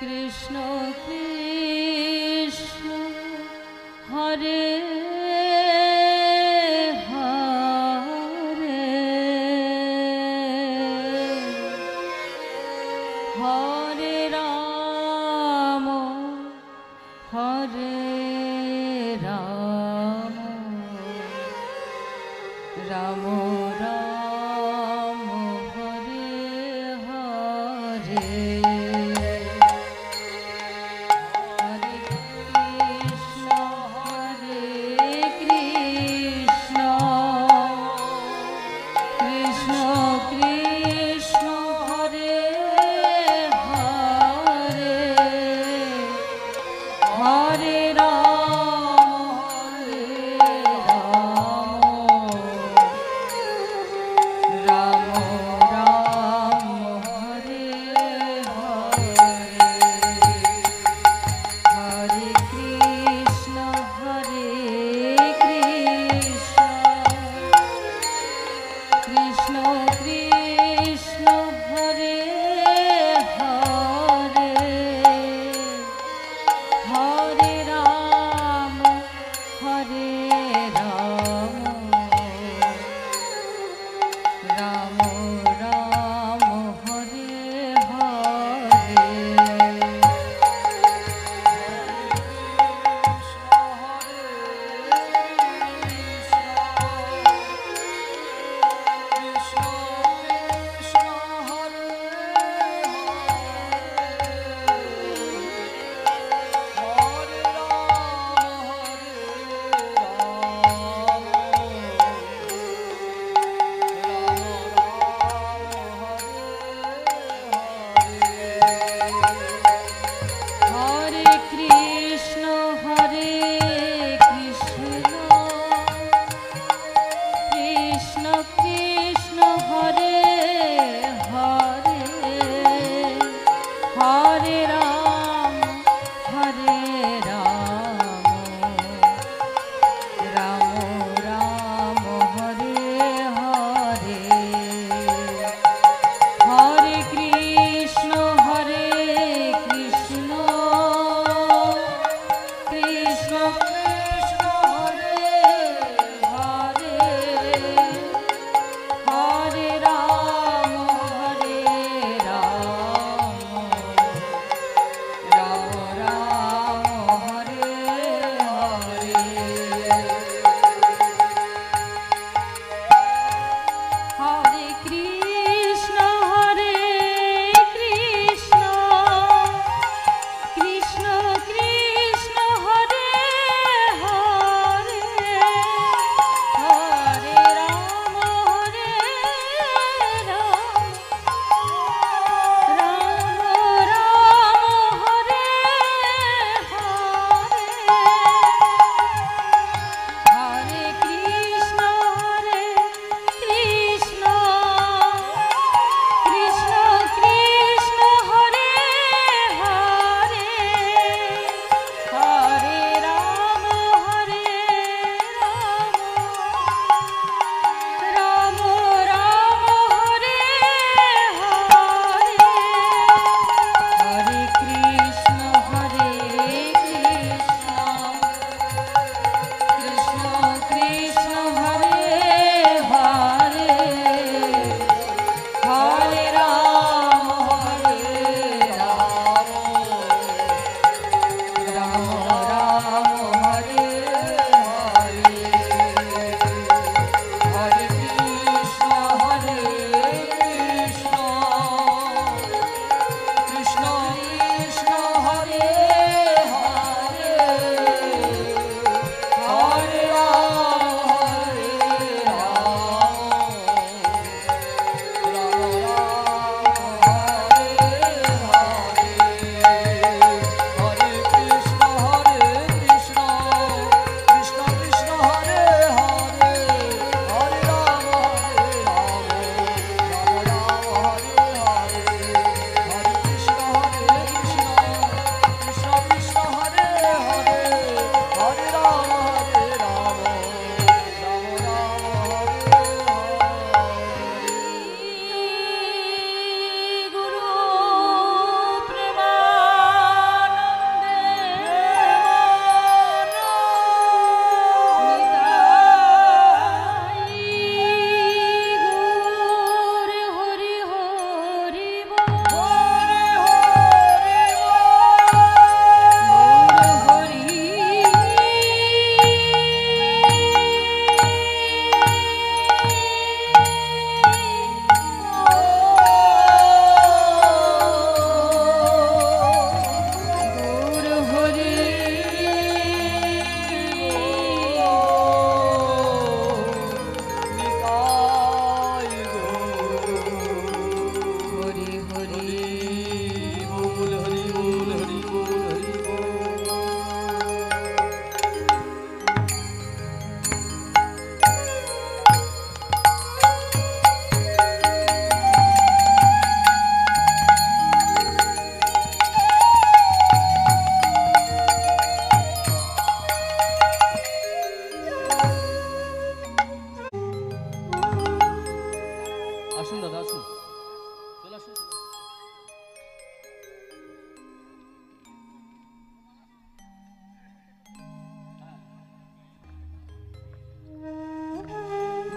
কৃষ্ণ কৃষ্ণ হরে হরে হরে রাম হরে রাম রাম রাম হরে হরে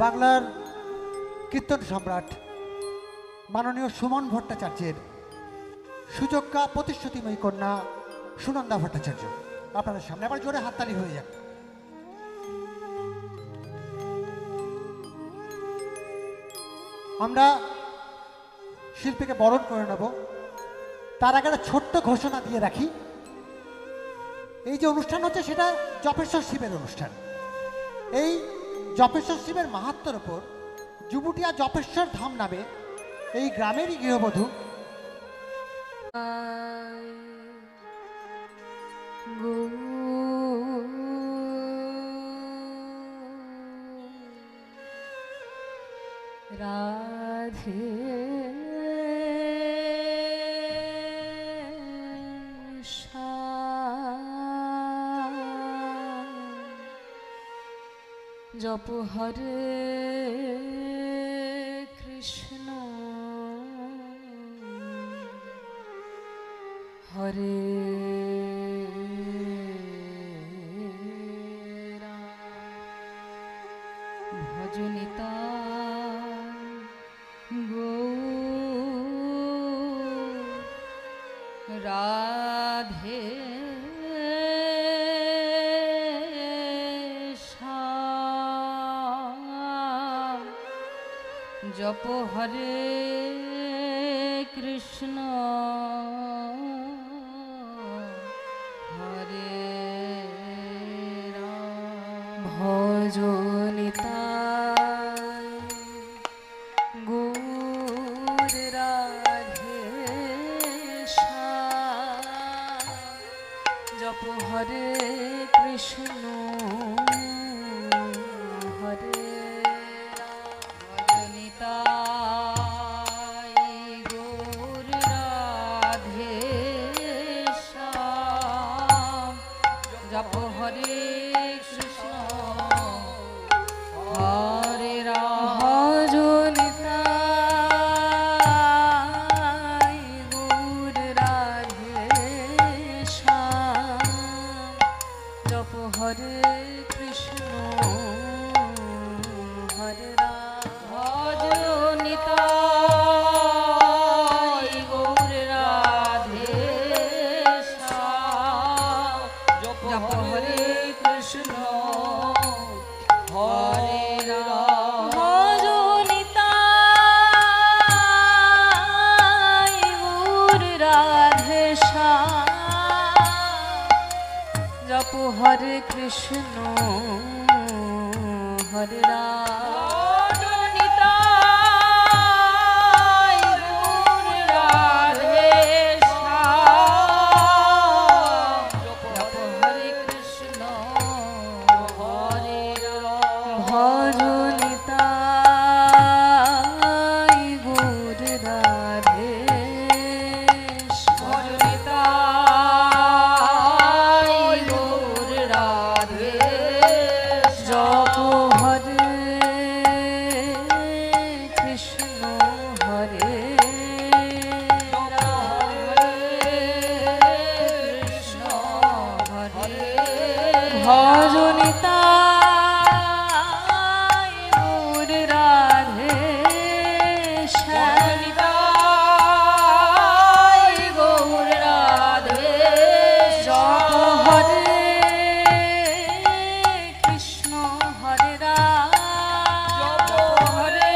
বাংলার কীর্তন সম্রাট মাননীয় সুমন ভট্টাচার্যের সুযোগ্যা প্রতিশ্রুতিময়ী কন্যা সুনন্দা ভট্টাচার্য আপনাদের সামনে আবার জোরে হাততালি হয়ে যাক। আমরা শিল্পীকে বরণ করে নেব, তার আগে একটা ছোট্ট ঘোষণা দিয়ে রাখি। এই যে অনুষ্ঠান হচ্ছে সেটা জপেশ্বর শিবের অনুষ্ঠান। এই জপেশ্বর শিবের মাহাত্ম্যের ওপর জুবুটিয়া জপেশ্বর ধাম নামে এই গ্রামেরই গৃহবধূ রাধে জপ হরে কৃষ্ণ হরে রাম ভজনিতা গো রাধে জপ হরে কৃষ্ণ হরে রাম ভজনিতাই গৌর রাধে শ্যাম জপ হরে কৃষ্ণ হরে জপ হরে কৃষ্ণ হরে রাম ভজনিতাই গৌর রাধে শ্যাম জপ হরে কৃষ্ণ হরে রাম ভজনিতাই গৌর রাধে শ্যাম জপ হরে কৃষ্ণ হরে রাম ভজনিতাই গৌর রাধে শ্যাম জপ হরে কৃষ্ণ হরে রাম ভজনিতাই গৌর রাধে শ্যাম জপ হরে কৃষ্ণ হরে রাম ভজনিতাই গৌর রাধে ভজনিতাই গৌর রাধে জপ হরে কৃষ্ণ হরে কৃষ্ণ হরে ভজনিতাই গৌর রাধে শ্যামিতাই গৌর রাধে জপ হরে কৃষ্ণ হরে রাম জপ হরে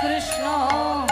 কৃষ্ণ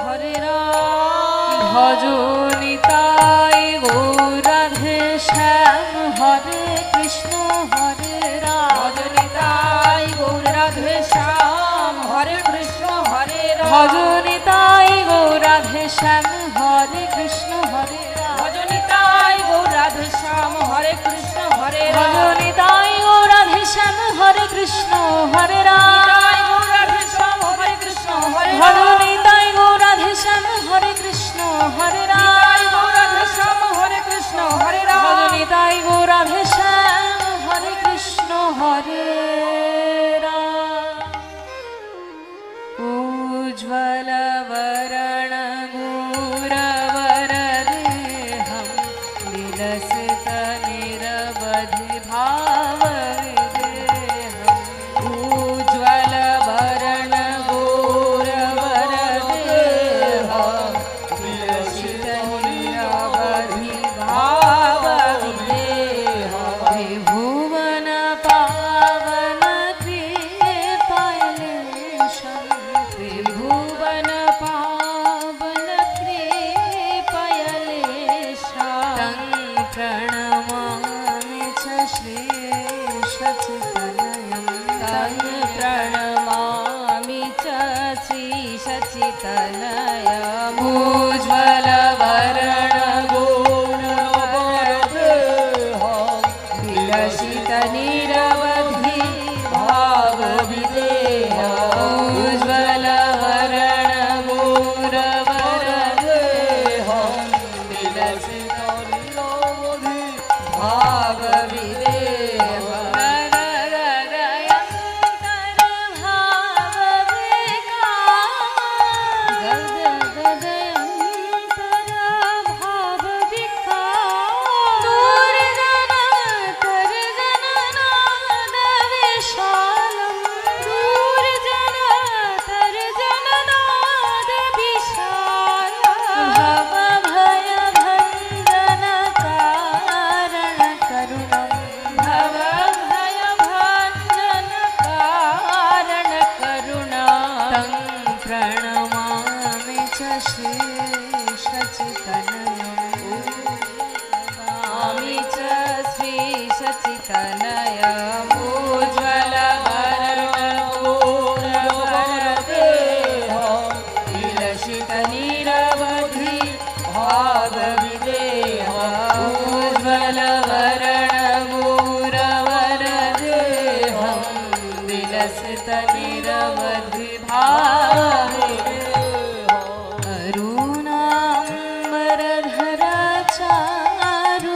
হরে রাম ভজনিতাই গৌর রাধে শ্যাম হরে কৃষ্ণ হরে রাম ভজনিতাই গৌর রাধে শ্যাম হরে কৃষ্ণ হরে রাম ভজনিতাই গৌর রাধে শ্যাম হরে কৃষ্ণ হরে রাম ভজনিতাই গৌর রাধে শ্যাম হরে কৃষ্ণ হরে রাম ভজনিতাই গৌর রাধে শ্যাম হরে কৃষ্ণ হরে রাম রাধে শ্যাম হরে কৃষ্ণ হরে ভজনিতাই গৌর রাধে শ্যাম হরে কৃষ্ণ হরে রাম রাধে শ্যাম হরে কৃষ্ণ হরে রাম ভজনিতাই গৌর রাধে শ্যাম হরে কৃষ্ণ হরে রাম উজ্জ্বল বরণ গৌরवर देहं विलसित निरवधि भाव विदेहं तनया उज्ज्वल वरण विलसित निरवधि भाव विदेह उज्ज्वल वरण विलसित निरवधि भाव विदेह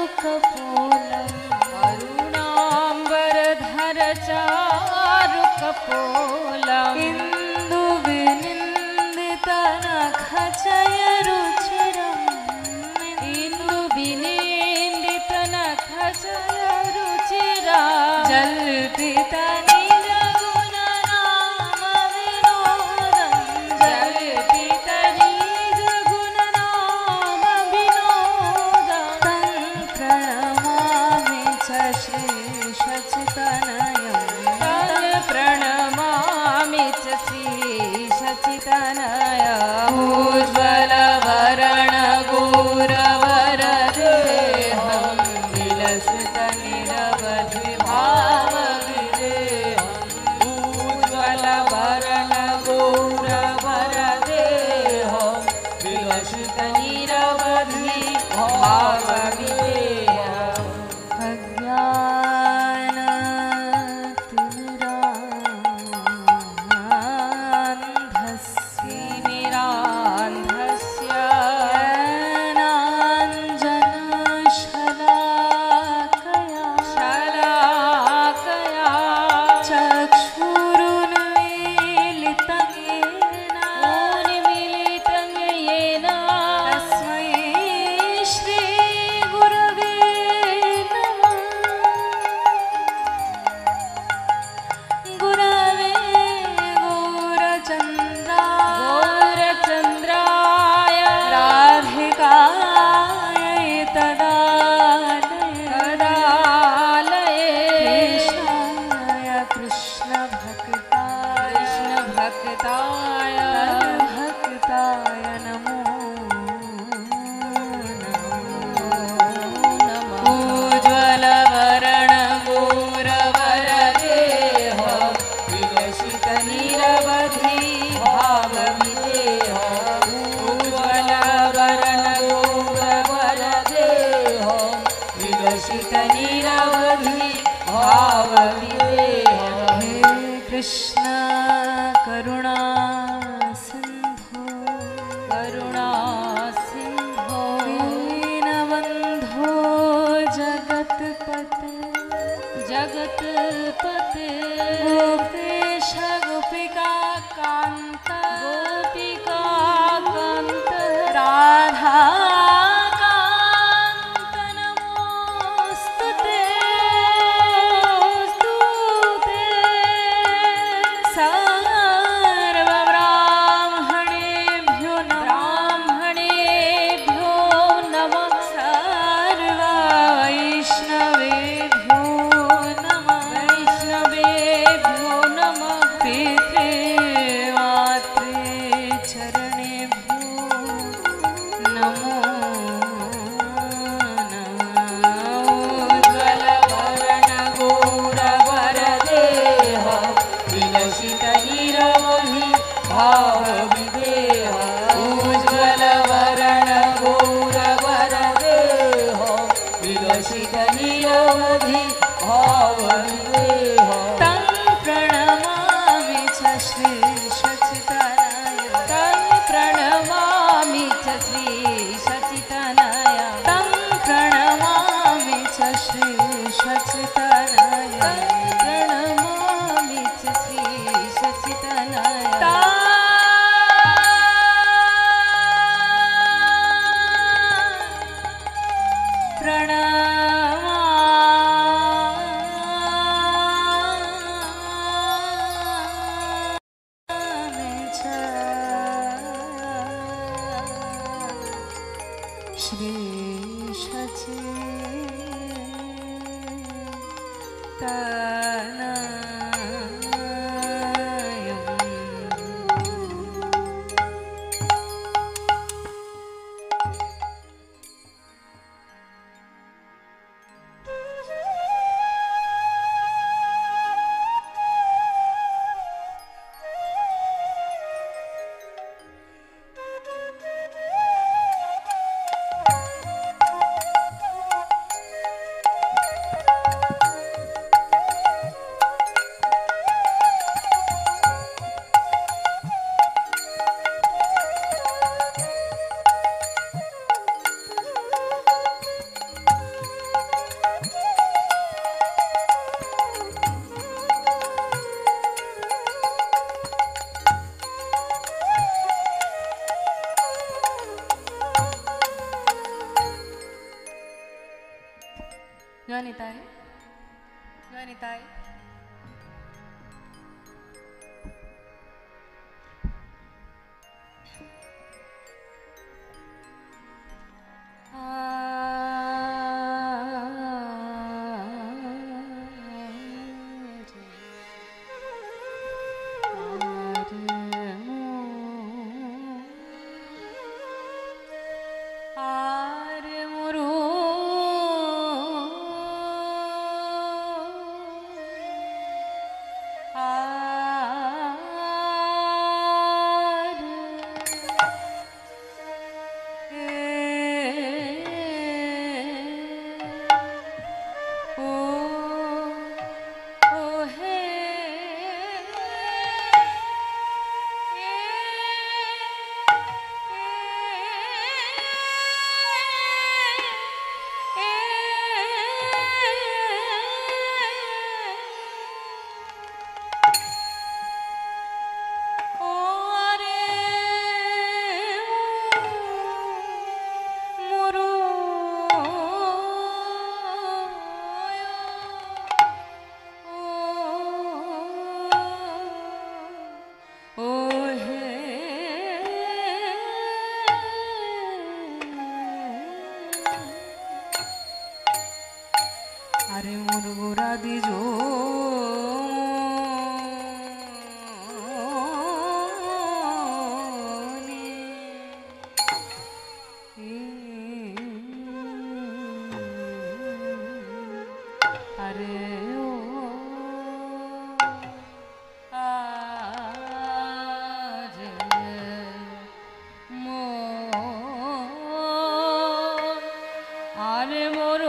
भाव विदेह শ্রী সচে জয়নিতাই আরে মোর গোরা দিজ আরে ও আজ মো আরে মোর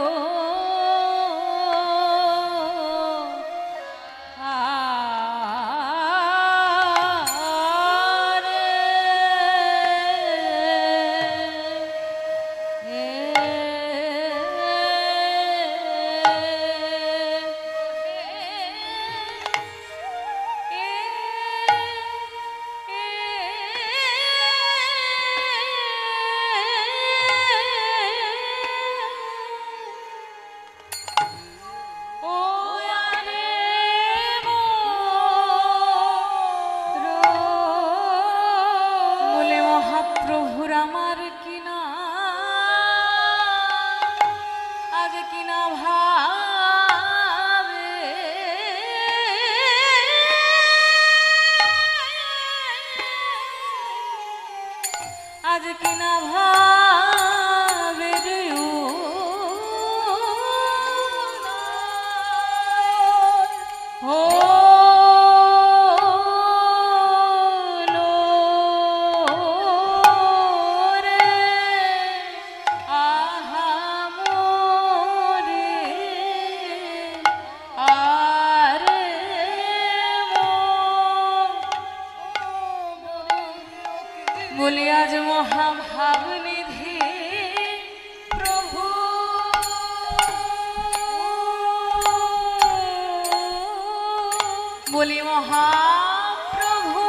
আজ কিনা ভাবে ও বলি আজ মহাভাব নিধি প্রভু বলি মহাপ্রভু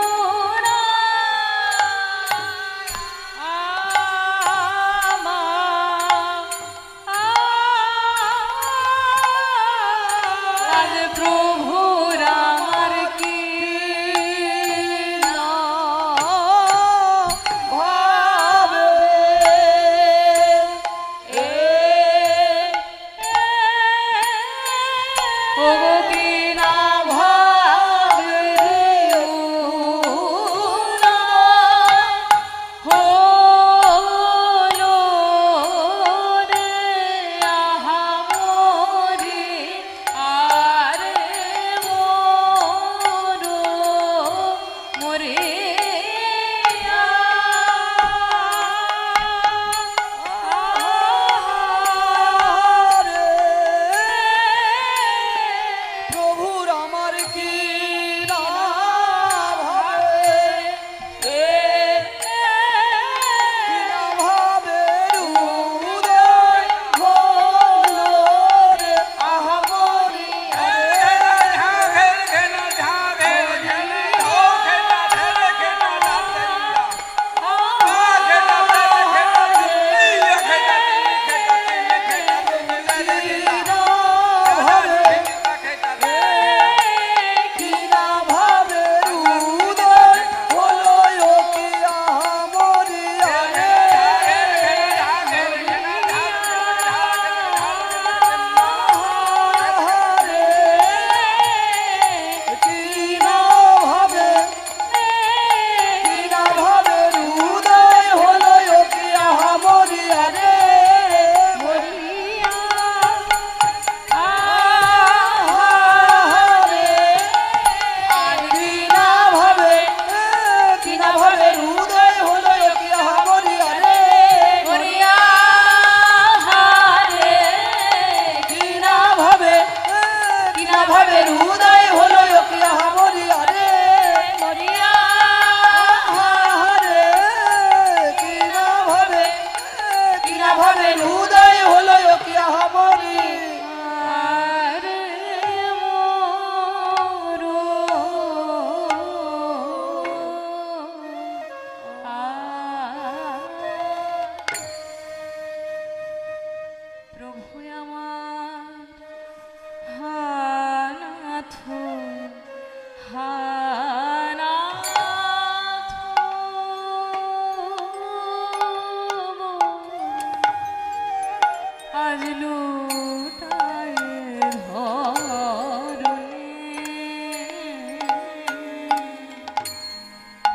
আজ প্রভু রামার কি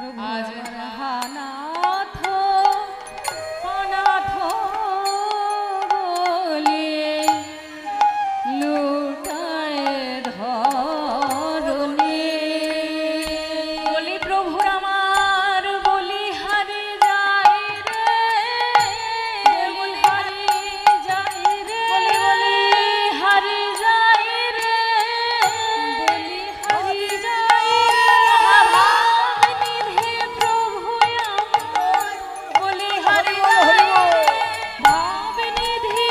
আজ হানাথ অনাথ বলে লুটায় ধরণী। বলি প্রভুর আমার বলি হারে যাই রে, বলি হারে যাই রে, বলি বলি হারে যাই রে, বলি হারে যাই রে। ভাবনিধি প্রভু আমার বলি হারে যাই রে, ভাবনিধি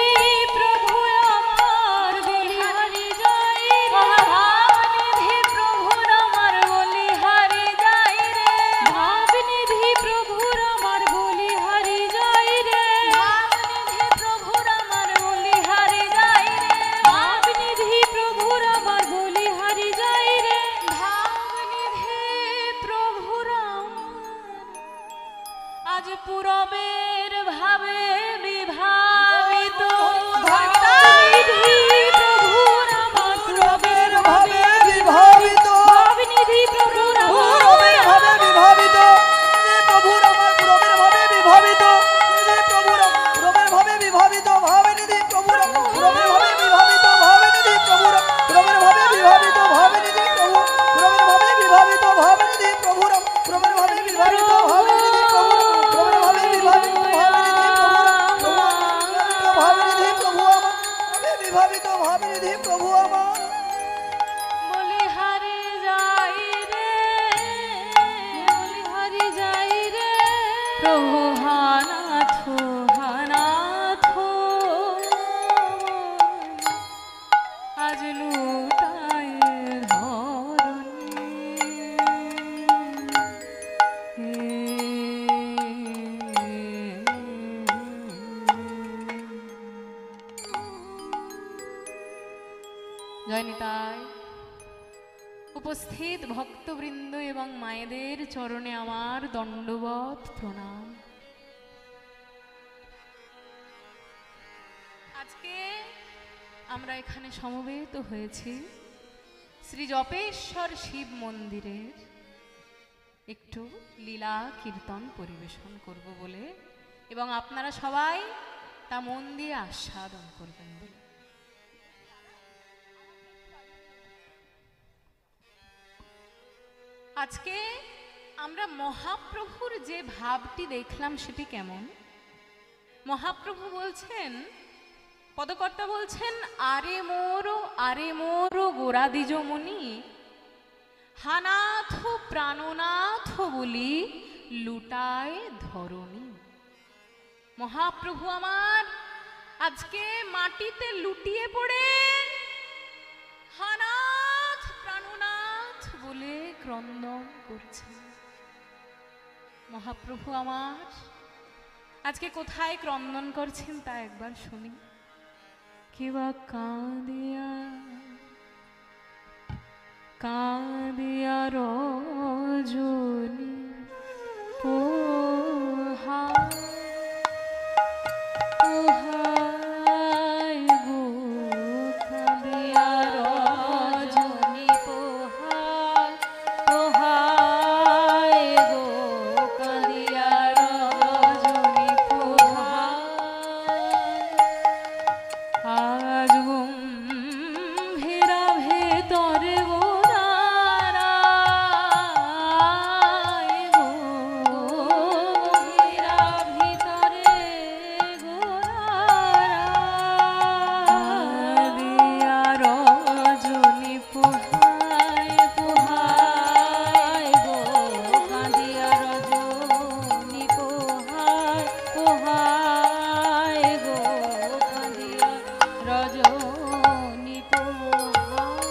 প্রভু আমার বলি হারে যাই রে, ভাবনিধি প্রভুর আমার বলি হারে যাই রে, ভাবনিধি প্রভুর আমার বলি হারে যাই রে, ভাবনিধি প্রভুর আমার বলি হারে যাই রে, ভাবনিধি প্রভুর আমার বলি হারে যাই রে, ভাবনিধি প্রভুর আমার আজ পুরবের ভাবে বিভাবিত, ভাবনিধি প্রভুর আমার পুরবের ভাবে বিভাবিত, ভাবনিধি প্রভুর আমার পুরবের ভাবে বিভাবিত, যে প্রভুর আমার পুরবের ভাবে বিভাবিত, যে প্রভুর পুরবের ভাবে বিভাবিত, ভাবনিধি প্রভুর পুরবের ভাবে বিভাবিত, ভাবনিধি প্রভুর পুরবের ভাবে বিভাবিত, ভাবনিধি প্রভু পুরবের ভাবে বিভাবিত, ভাবনিধি প্রভুর পুরবের ভাবে বিভাবিত, ভাবনিধি প্রভুর পুরবের ভাবে বিভাবিত, ভাবনিধি প্রভু আমার ভাবে বিভাবিত, ভাবনিধি প্রভু আমার বলি হারে যাই রে, বলি হারে যাই রে, প্রভু হানাথ হানাথ আজ লুটায় জয় নিতাই। উপস্থিত ভক্তবৃন্দ এবং মায়েদের চরণে আমার দণ্ডবৎ প্রণাম। আজকে আমরা এখানে সমবেত হয়েছি শ্রী জপেশ্বর শিব মন্দিরের একটু লীলা কীর্তন পরিবেশন করব বলে, এবং আপনারা সবাই তা মন দিয়ে আস্বাদন করবেন বলে। আজকে আমরা মহাপ্রভুর যে ভাবটি দেখলাম সেটি কেমন। মহাপ্রভু বলছেন, পদকর্তা বলছেন, আরে মোরো গোরা দ্বিজমণি হানাথ প্রাণনাথ বলি লুটায় ধরণী। মহাপ্রভু আমার আজকে মাটিতে লুটিয়ে পড়ে হানাথ প্রাণনাথ বলে ক্রন্দন করছেন। মহাপ্রভু আমার আজকে কোথায় ক্রন্দন করছেন তা একবার শুনি। কেবা কাঁদিয়া কাঁদিয়া রজনী পোহা পোহায় গো, কাঁদিয়া রজনী পোহায় পোহায় গো, কাঁদিয়া রজনী পোহায়। আজ গম্ভীরা ভেতরে গোরায় গো, গম্ভীরা ভিতরে গোরায় দিয়া রজনী পোহায় পোহায় গো, কাঁদিয়া রজনী পোহায় পোহায় গো, কাঁদিয়া রজনী পোহায়।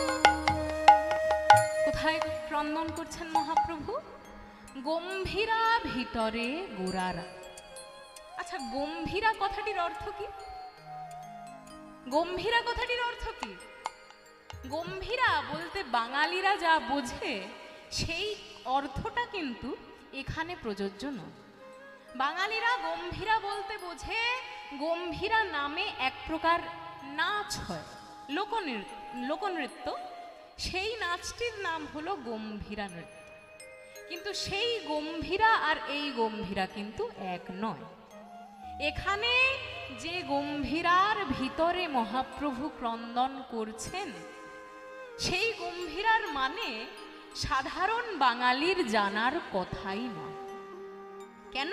কোথায় ক্রন্দন করছেন মহাপ্রভু? গম্ভীরা ভিতরে গোরারা। আচ্ছা, গম্ভীরা কথাটির অর্থ কি? গম্ভীরা কথাটির অর্থ কি? গম্ভীরা বলতে বাঙালিরা যা বোঝে সেই অর্থটা কিন্তু এখানে প্রযোজ্য নয়। বাঙালিরা গম্ভীরা বলতে বোঝে গম্ভীরা নামে এক প্রকার নাচ হয়, লোকনৃত্য। সেই নাচটির নাম হলো গম্ভীরা নৃত্য। কিন্তু সেই গম্ভীরা আর এই গম্ভীরা কিন্তু এক নয়। এখানে যে গম্ভীরার ভিতরে মহাপ্রভু ক্রন্দন করছেন, সেই গম্ভীরার মানে সাধারণ বাঙালির জানার কথাই নয়। কেন?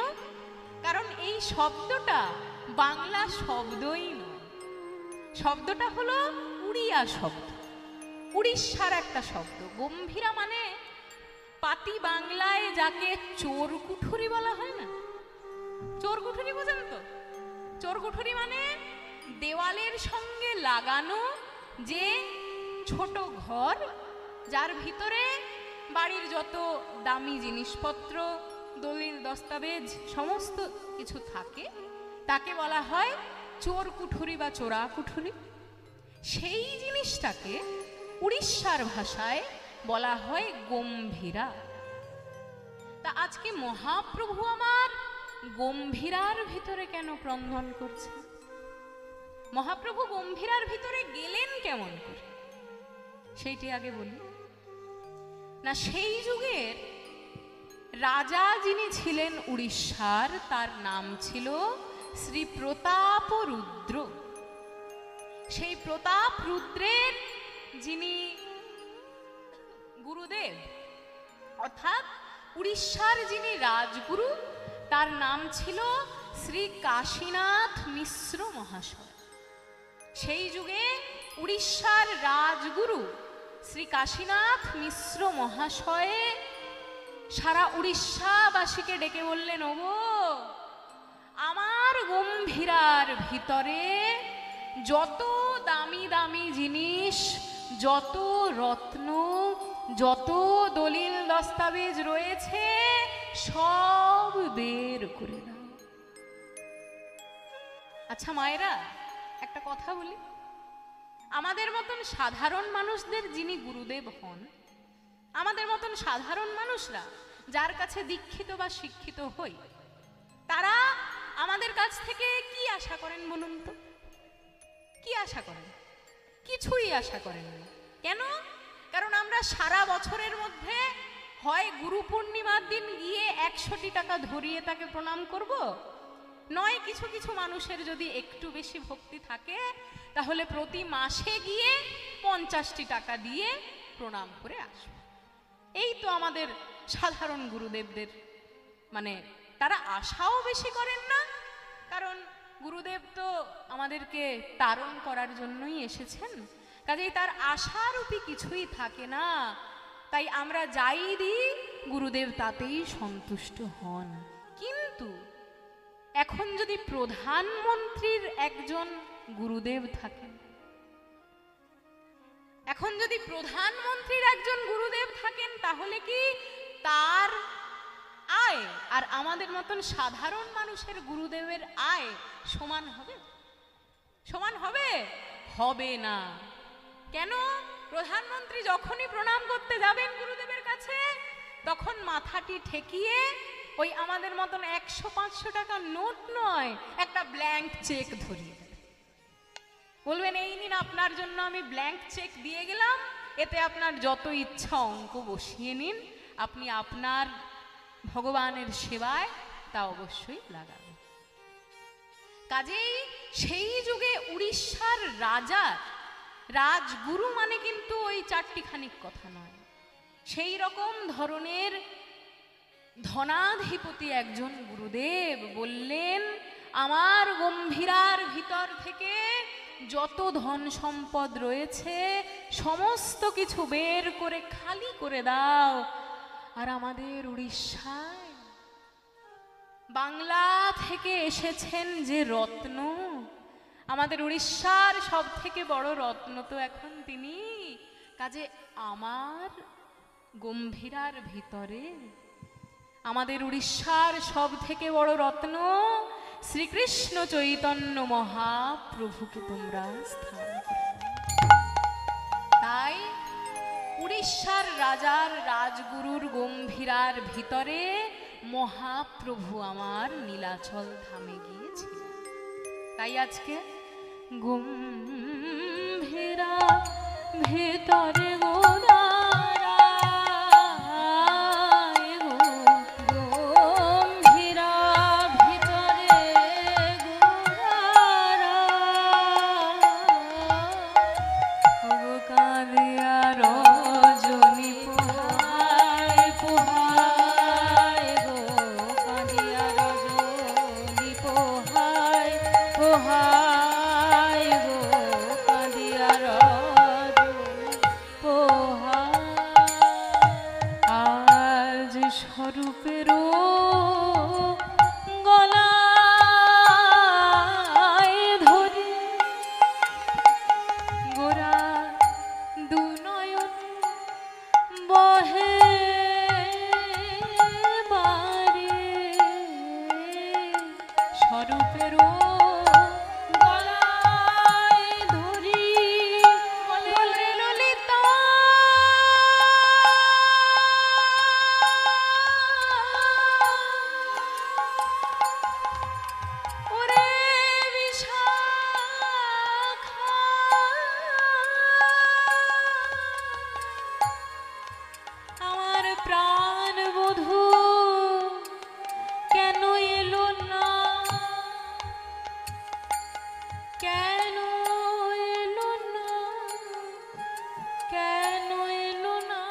কারণ এই শব্দটা বাংলা শব্দই নয়, শব্দটা হলো উড়িয়া শব্দ, উড়িষ্যার একটা শব্দ। গম্ভীরা মানে পাতি বাংলায় যাকে চোর কুঠুরি বলা হয় না, চোর কুঠুরি বোঝেন তো? চোর কুঠুরি মানে দেওয়ালের সঙ্গে লাগানো যে ছোট ঘর, যার ভিতরে বাড়ির যত দামি জিনিসপত্র, দলিল দস্তাবেজ সমস্ত কিছু থাকে, তাকে বলা হয় চোর কুঠুরি বা চোরা কুঠুরি। সেই জিনিসটাকে উড়িষ্যার ভাষায় বলা হয় গম্ভীরা। তা আজকে মহাপ্রভু আমার গম্ভীরার ভিতরে কেন ক্রন্দন করছে? মহাপ্রভু গম্ভীরার ভিতরে গেলেন কেমন করে, সেইটি আগে বলি না। সেই যুগের রাজা যিনি ছিলেন উড়িষ্যার, তার নাম ছিল শ্রী প্রতাপ রুদ্র। সেই প্রতাপ রুদ্রের যিনি গুরুদেব, অর্থাৎ উড়িষ্যার যিনি রাজগুরু, তার নাম ছিল শ্রী কাশীনাথ মিশ্র মহাশয়। সেই যুগে উড়িষ্যার রাজগুরু শ্রী কাশীনাথ মিশ্র মহাশয়ে সারা উড়িষ্যাবাসীকে ডেকে বললেন, ওগো আমার গম্ভীরার ভিতরে যত দামি দামি জিনিস, যত রত্ন, যত দলিল দস্তাবেজ রয়েছে সব বের করে দাও। আচ্ছা মায়েরা, একটা কথা বলি, আমাদের মতন সাধারণ মানুষদের যিনি গুরুদেব হন, আমাদের মতন সাধারণ মানুষরা যার কাছে দীক্ষিত বা শিক্ষিত হই, তারা আমাদের কাছ থেকে কি আশা করেন বলুন তো? কি আশা করেন? কিছুই আশা করেন না। কেন? কারণ আমরা সারা বছরের মধ্যে হয় গুরু পূর্ণিমার দিন গিয়ে 100টি টাকা ধরিয়ে তাকে প্রণাম করব, নয় কিছু কিছু মানুষের যদি একটু বেশি ভক্তি থাকে তাহলে প্রতি মাসে গিয়ে 50টি টাকা দিয়ে প্রণাম করে আসব। এই তো আমাদের সাধারণ গুরুদেবদের, মানে তারা আশাও বেশি করেন না, কারণ গুরুদেব তো আমাদেরকে তারণ করার জন্যই এসেছেন, কাজেই তার আশারূপী কিছুই থাকে না। তাই আমরা যাই দিই গুরুদেব তাতেই সন্তুষ্ট হন। কিন্তু এখন যদি প্রধানমন্ত্রীর একজন গুরুদেব থাকেন, এখন যদি প্রধানমন্ত্রীর একজন গুরুদেব থাকেন, তাহলে কি তার আয় আর আমাদের মতন সাধারণ মানুষের গুরুদেবের আয় সমান হবে? সমান হবে? হবে না। কেন? প্রধানমন্ত্রী যখনই প্রণাম করতে যাবেন গুরুদেবের কাছে, তখন মাথাটি ঠেকিয়ে ওই আমাদের মতন 100-500 টাকা নোট নয়, একটা ব্ল্যাঙ্ক চেক ধরিয়ে দেবে। বলবেন, এই নিন আপনার জন্য আমি ব্ল্যাঙ্ক চেক দিয়ে গেলাম, এতে আপনার যত ইচ্ছা অঙ্ক বসিয়ে নিন, আপনি আপনার ভগবানের সেবায় তা অবশ্যই লাগাবেন। কাজেই সেই যুগে উড়িষ্যার রাজার রাজগুরু মানে কিন্তু ওই চারটিখানিক কথা নয়, সেই রকম ধরনের ধনাধিপতি একজন গুরুদেব বললেন, আমার গম্ভীরার ভিতর থেকে যত ধন সম্পদ রয়েছে সমস্ত কিছু বের করে খালি করে দাও। আর আমাদের উড়িষ্যায় বাংলা থেকে এসেছেন যে রত্ন, আমাদের উড়িষ্যার সব থেকে বড় রত্ন তো এখন তিনি। কাজে আমার গম্ভীরার ভিতরে আমাদের উড়িষ্যার সব থেকে বড় রত্ন শ্রীকৃষ্ণ চৈতন্য মহাপ্রভুকে তোমরা স্থান করো। তাই উড়িষ্যার রাজার রাজগুরুর গম্ভীরার ভিতরে মহাপ্রভু আমার নীলাচল ধামে গিয়েছিলেন। তাই আজকে গম্ভীরা ভেতরে গোদারায় গো স্বরূপেরও গলায় ধরে গোরা দু নয়ন বহে বারে স্বরূপেরও গলায় ধরি বলে ললিতা ওরে বিশাখা আমার প্রাণ বধূ কেন এলো না, কেন এলো না, কেন এলো না,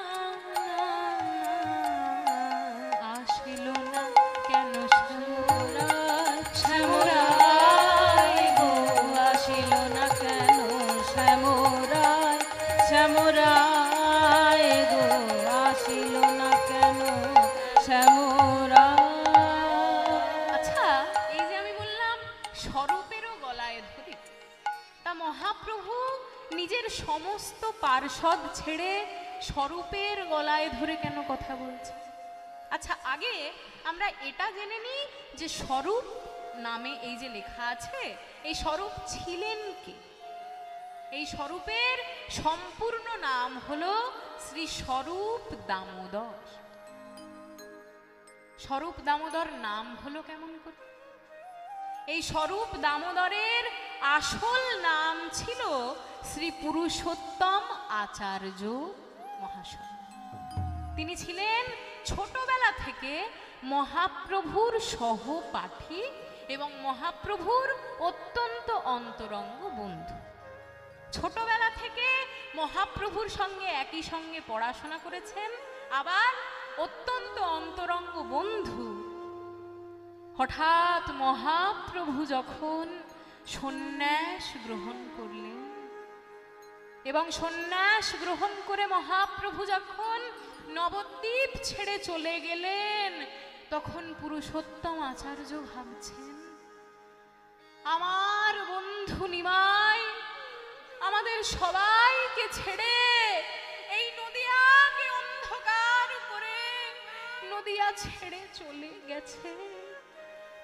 আসিল না কেন শ্যামরায়, শ্যামরায় গো আসিল না কেন শ্যামরায়, শ্যামরায় গো আসিল না কেন শ্যামরায়। আচ্ছা, এই যে আমি বললাম স্বরূপেরও গলায় ধরি, তা মহাপ্রভু নিজের সমস্ত পার্ষদ ছেড়ে স্বরূপের গলায় ধরে কেন কথা বলছে? আচ্ছা, আগে আমরা এটা জেনে নিই যে স্বরূপ নামে এই যে লেখা আছে, এই স্বরূপ ছিলেন কে? এই স্বরূপের সম্পূর্ণ নাম হলো শ্রী স্বরূপ দামোদর। স্বরূপ দামোদর নাম হলো কেমন করে? এই স্বরূপ দামোদরের আসল নাম ছিল শ্রী পুরুষোত্তম আচার্য মহাশয়। তিনি ছিলেন ছোটবেলা থেকে মহাপ্রভুর সহপাঠী এবং মহাপ্রভুর অত্যন্ত অন্তরঙ্গ বন্ধু। ছোটবেলা থেকে মহাপ্রভুর সঙ্গে একই সঙ্গে পড়াশোনা করেছেন, আবার অত্যন্ত অন্তরঙ্গ বন্ধু। হঠাৎ মহাপ্রভু যখন সন্ন্যাস গ্রহণ করলেন এবং সন্ন্যাস গ্রহণ করে মহাপ্রভু যখন নবদ্বীপ ছেড়ে চলে গেলেন, তখন পুরুষোত্তম আচার্য ভাবছেন, আমার বন্ধু নিমাই আমাদের সবাইকে ছেড়ে এই নদিয়াকে অন্ধকার করে নদিয়া ছেড়ে চলে গেছে,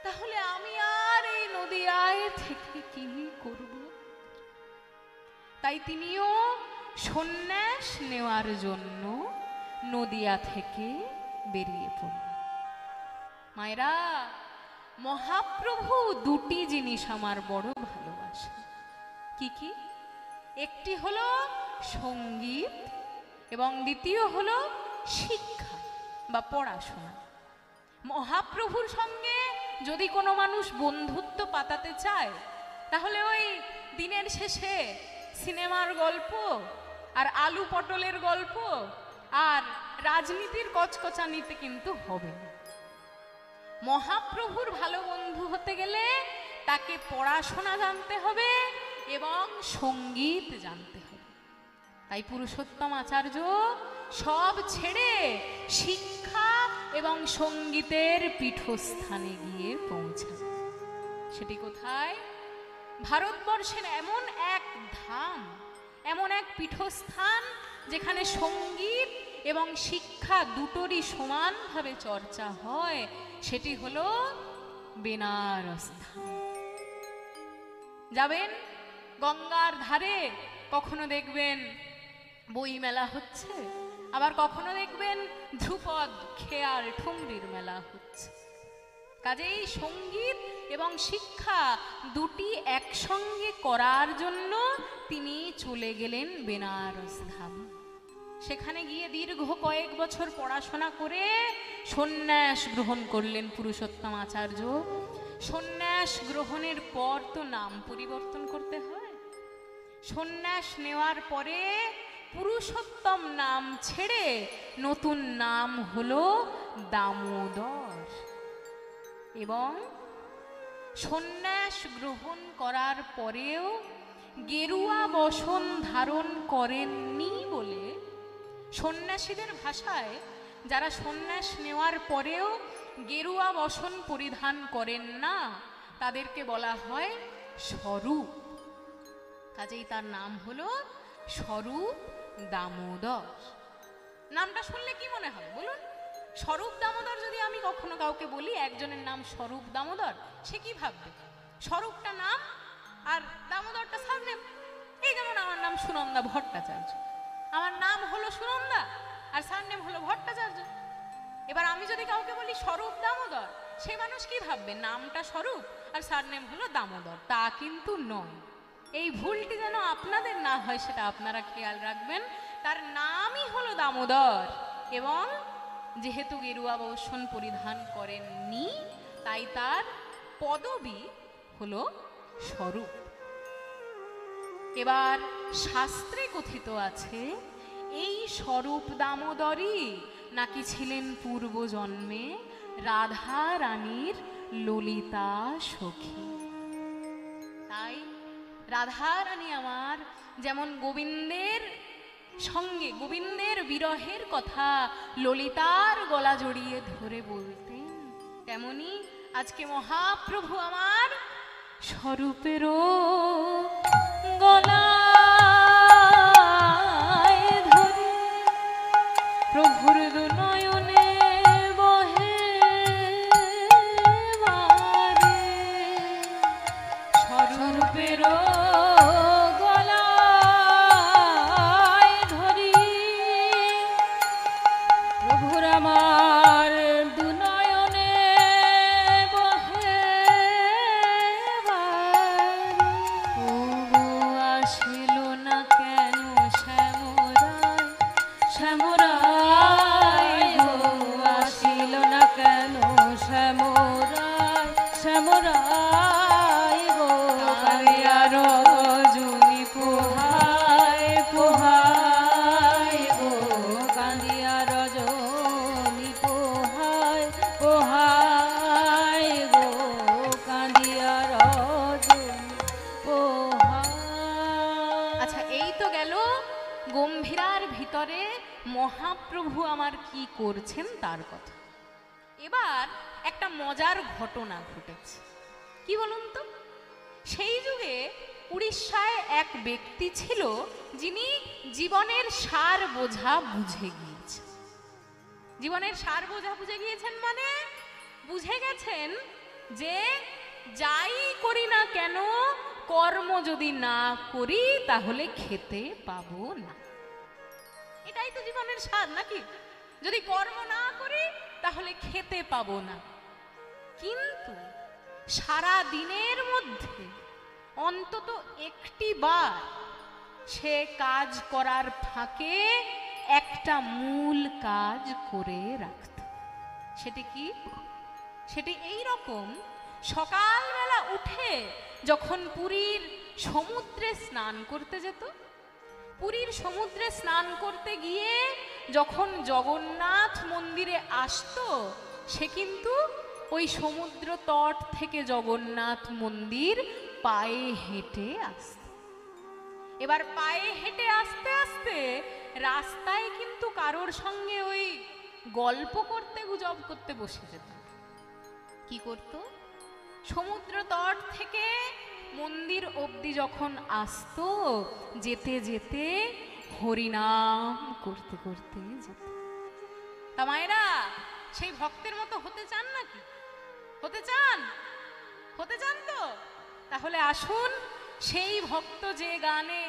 তাহলে আমি আর এই নদিয়ায় থেকে কি করব? তাই তিনিও সন্ন্যাস নেওয়ার জন্য নদিয়া থেকে বেরিয়ে পড়লেন। মায়েরা, মহাপ্রভু দুটি জিনিস আমার বড় ভালোবাসে। কি কি? একটি হলো সঙ্গীত এবং দ্বিতীয় হলো শিক্ষা বা পড়াশোনা। মহাপ্রভুর সঙ্গে যদি কোনো মানুষ বন্ধুত্ব পাতাতে চায়, তাহলে ওই দিনের শেষে সিনেমার গল্প আর আলু পটলের গল্প আর রাজনীতির কচকচানিতে কিন্তু হবে না। মহাপ্রভুর ভালো বন্ধু হতে গেলে তাকে পড়াশোনা জানতে হবে এবং সঙ্গীত জানতে হবে। তাই পুরুষোত্তম আচার্য সব ছেড়ে শিক্ষা এবং সঙ্গীতের পীঠস্থানে গিয়ে পৌঁছান। সেটি কোথায়? ভারতবর্ষের এমন এক ধাম, এমন এক পীঠস্থান যেখানে সঙ্গীত এবং শিক্ষা দুটোরই সমানভাবে চর্চা হয়, সেটি হলো বেনারস ধাম। যাবেন গঙ্গার ধারে, কখনো দেখবেন বই মেলা হচ্ছে, আবার কখনো দেখবেন ধ্রুপদ, খেয়াল, ঠুংরির মেলা হচ্ছে। কাজেই সঙ্গীত এবং শিক্ষা দুটি একসঙ্গে করার জন্য তিনি চলে গেলেন বেনারস ধাম। সেখানে গিয়ে দীর্ঘ কয়েক বছর পড়াশোনা করে সন্ন্যাস গ্রহণ করলেন পুরুষোত্তম আচার্য। সন্ন্যাস গ্রহণের পর তো নাম পরিবর্তন করতে হয়। সন্ন্যাস নেওয়ার পরে পুরুষোত্তম নাম ছেড়ে নতুন নাম হলো দামোদর। এবং সন্ন্যাস গ্রহণ করার পরেও গেরুয়া বসন ধারণ করেননি বলে সন্ন্যাসীদের ভাষায় যারা সন্ন্যাস নেওয়ার পরেও গেরুয়া বসন পরিধান করেন না তাদেরকে বলা হয় স্বরূপ। কাজেই তার নাম হলো স্বরূপ দামোদর। নামটা শুনলে কি মনে হবে বলুন? স্বরূপ দামোদর যদি আমি কখনো কাউকে বলি একজনের নাম স্বরূপ দামোদর, সে কি ভাববে? স্বরূপটা নাম আর দামোদরটা সারনেম। এই যেমন আমার নাম সুনন্দা ভট্টাচার্য, আমার নাম হলো সুনন্দা আর সারনেম হলো ভট্টাচার্য। এবার আমি যদি কাউকে বলি স্বরূপ দামোদর, সে মানুষ কি ভাববে? নামটা স্বরূপ আর সারনেম হলো দামোদর। তা কিন্তু নয়। এই ভুলটি যেন আপনাদের না হয় সেটা আপনারা খেয়াল রাখবেন। তার নামই হলো দামোদর এবং যেহেতু গেরুয়া বসন পরিধান করেননি তাই তার পদবী হলো স্বরূপ। এবার শাস্ত্রে কথিত আছে এই স্বরূপ দামোদরই নাকি ছিলেন পূর্বজন্মে রাধা রানীর ললিতা সখী। তাই রাধা রানী আমার যেমন গোবিন্দের সঙ্গে গোবিন্দের বিরহের কথা ললিতার গলা জড়িয়ে ধরে বলতেন, তেমনি আজকে মহাপ্রভু আমার স্বরূপেরও গলায় ধরে প্রভুর দুনয়নে বহে বারে। স্বরূপেরও গলায় ধরি প্রভুর আমার দুনয়নে বহে বারে। ওগো আসিল না কেন শ্যামরায়, শ্যামরায় গো আসিল না কেন শ্যামরায়, শ্যামরায় গো কালিয়া রজনী পোহায়, পোহায় গো কালিয়া রজনী পোহায়, পোহায় গো কালিয়া রজনী পোহায়। আচ্ছা, এই তো গেল গম্ভীরার ভিতরে মহাপ্রভু আমার কি করছেন তার কথা। এবার একটা মজার ঘটনা ঘটেছে। কি বলুন তো? সেই যুগে উড়িষ্যায় এক ব্যক্তি ছিল যিনি জীবনের সার বোঝা বুঝে গিয়েছেন। জীবনের সার বোঝা বুঝে গিয়েছেন মানে বুঝে গেছেন যে যাই করি না কেন কর্ম যদি না করি তাহলে খেতে পাবো না। এটাই তো জীবনের সার নাকি? যদি কর্ম না করি তাহলে খেতে পাবো না। কিন্তু সারা দিনের মধ্যে অন্তত একটি বার সে কাজ করার ফাঁকে একটা মূল কাজ করে রাখত। সেটি কি? সেটি এই রকম, সকালবেলা উঠে যখন পুরীর সমুদ্রে স্নান করতে যেত, পুরীর সমুদ্রে স্নান করতে গিয়ে যখন জগন্নাথ মন্দিরে আসতো, সে কিন্তু ওই সমুদ্র তট থেকে জগন্নাথ মন্দির পায়ে হেঁটে আসত। এবার পায়ে হেঁটে আসতে আসতে রাস্তায় কিন্তু কারোর সঙ্গে ওই গল্প করতে গুজব করতে বসে যেত। কি করত? সমুদ্র তট থেকে মন্দির অবধি যখন আসতো, যেতে যেতে হরিনাম করতে করতে যেত। তা মায়েরা, সেই ভক্তের মতো হতে চান নাকি? হতে চান? হতে চান তো? তাহলে আসুন, সেই ভক্ত যে গানে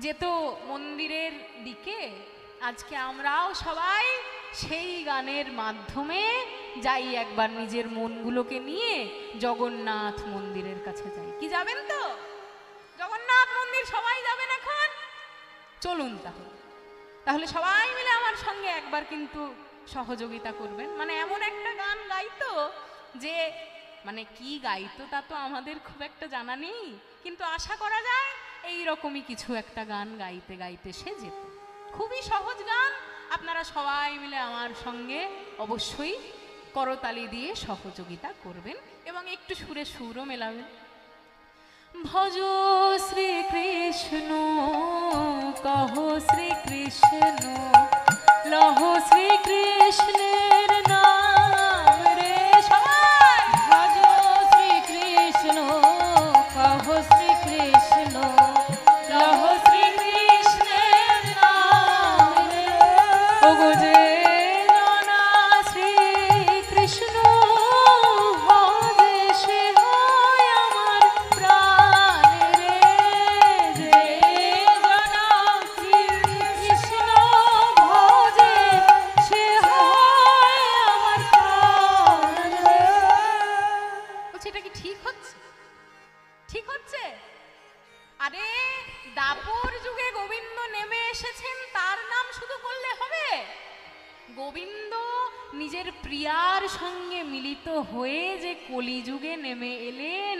যেত মন্দিরের দিকে, আজকে আমরাও সবাই সেই গানের মাধ্যমে যাই, একবার নিজের মনগুলোকে নিয়ে জগন্নাথ মন্দিরের কাছে যাই। কি যাবেন তো? জগন্নাথ মন্দির সবাই যাবেন এখন? চলুন তাহলে সবাই মিলে আমার সঙ্গে একবার কিন্তু সহযোগিতা করবেন। মানে এমন একটা গান গাইতো যে, মানে কি গাইতো তা তো আমাদের খুব একটা জানা নেই, কিন্তু আশা করা যায় এই রকমই কিছু একটা গান গাইতে গাইতে সে যেত। খুবই সহজ গান, আপনারা সবাই মিলে আমার সঙ্গে অবশ্যই করতালি দিয়ে সহযোগিতা করবেন এবং একটু সুরে সুরও মেলাবেন। ভজ শ্রীকৃষ্ণ, কহ শ্রীকৃষ্ণ, লহ শ্রীকৃষ্ণের নাম রে সবাই ভজ শ্রীকৃষ্ণ কহ শ্রীকৃষ্ণ লহ শ্রীকৃষ্ণের নাম রে ওগো যে জনা শ্রীকৃষ্ণ ভজে সে হয় আমার প্রাণ রে যে জনা শ্রীকৃষ্ণ ভজে সে হয় আমার প্রাণ রে। বলছি এটা কি ঠিক হচ্ছে? ঠিক হচ্ছে? আরে দাপর যুগে গোবিন্দ নেমে এসেছেন, তার নাম শুধু করলে হবে? গোবিন্দ নিজের প্রিয়ার সঙ্গে মিলিত হয়ে যে কলিযুগে নেমে এলেন,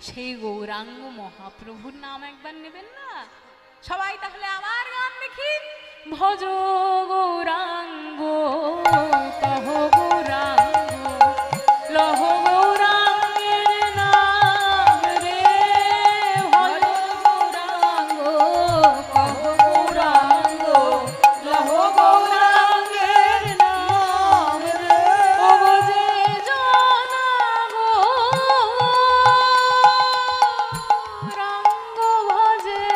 সেই গৌরাঙ্গ মহাপ্রভুর নাম একবার নেবেন না? সবাই তাহলে আমার গান দেখি। ভজ গৌরাঙ্গ কহ গৌরাঙ্গ লহ গৌরাঙ্গের নাম রে ভজ গৌরাঙ্গ কহ গৌরাঙ্গ লহ গৌরাঙ্গের নাম রে ওগো যে জনা গৌরাঙ্গ ভজে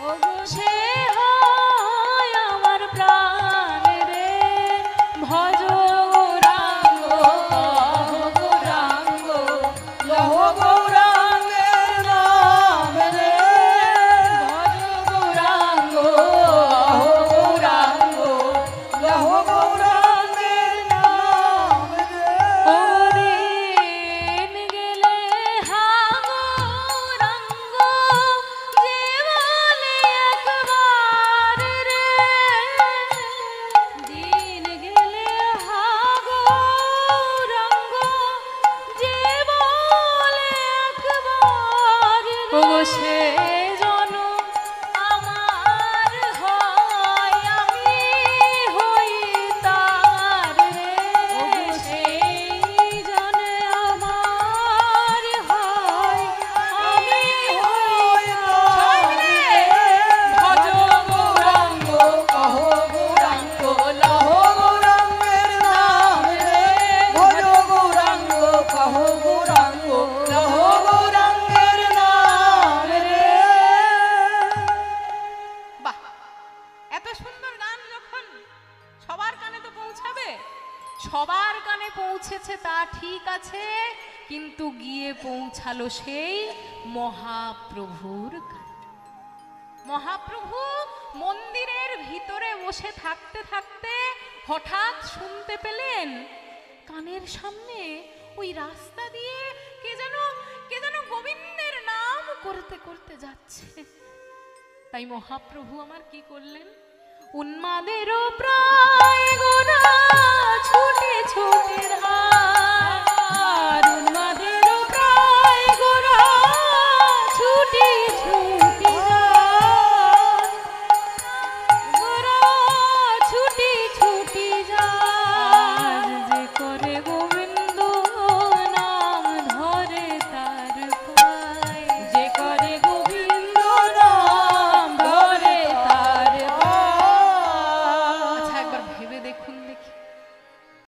ওগো সে হয় আমার প্রাণ রে ভজ গৌরাঙ্গ কহ গৌরাঙ্গ লহ গৌরাঙ্গের নাম রে ভজ গৌরাঙ্গ কহ গৌরাঙ্গ লহ গৌরাঙ্গের নাম রে ওদিন গেলে হা গৌরাঙ্গ যে বলে একবার রে দিন গেলে হা গৌরাঙ্গ যে বলে একবার ওগো সে জন আমার হয় আমি হই তার রে সেই জনে আমার হয় আমি হই তার রে ভজ গৌরাঙ্গ কহ গৌরাঙ্গ লহ গৌরাঙ্গের নাম রে ভজ গৌরাঙ্গ কহ গৌরাঙ্গ লহ গৌরাঙ্গের নাম রে। বাহ, এত সুন্দর গান যখন সবার কানে তো পৌঁছাবে। সবার কানে পৌঁছেছে তা ঠিক আছে, কিন্তু গিয়ে পৌঁছালো সেই মহাপ্রভুর কানে। মহাপ্রভু মন্দিরের ভিতরে বসে থাকতে থাকতে হঠাৎ শুনতে পেলেন কানের সামনে ওই রাস্তা দিয়ে কে যেন গোবিন্দের নাম করতে করতে যাচ্ছে। তাই মহাপ্রভু আমার কি করলেন? উন্মাদেরও প্রায় গোনা ছুটে ছুটে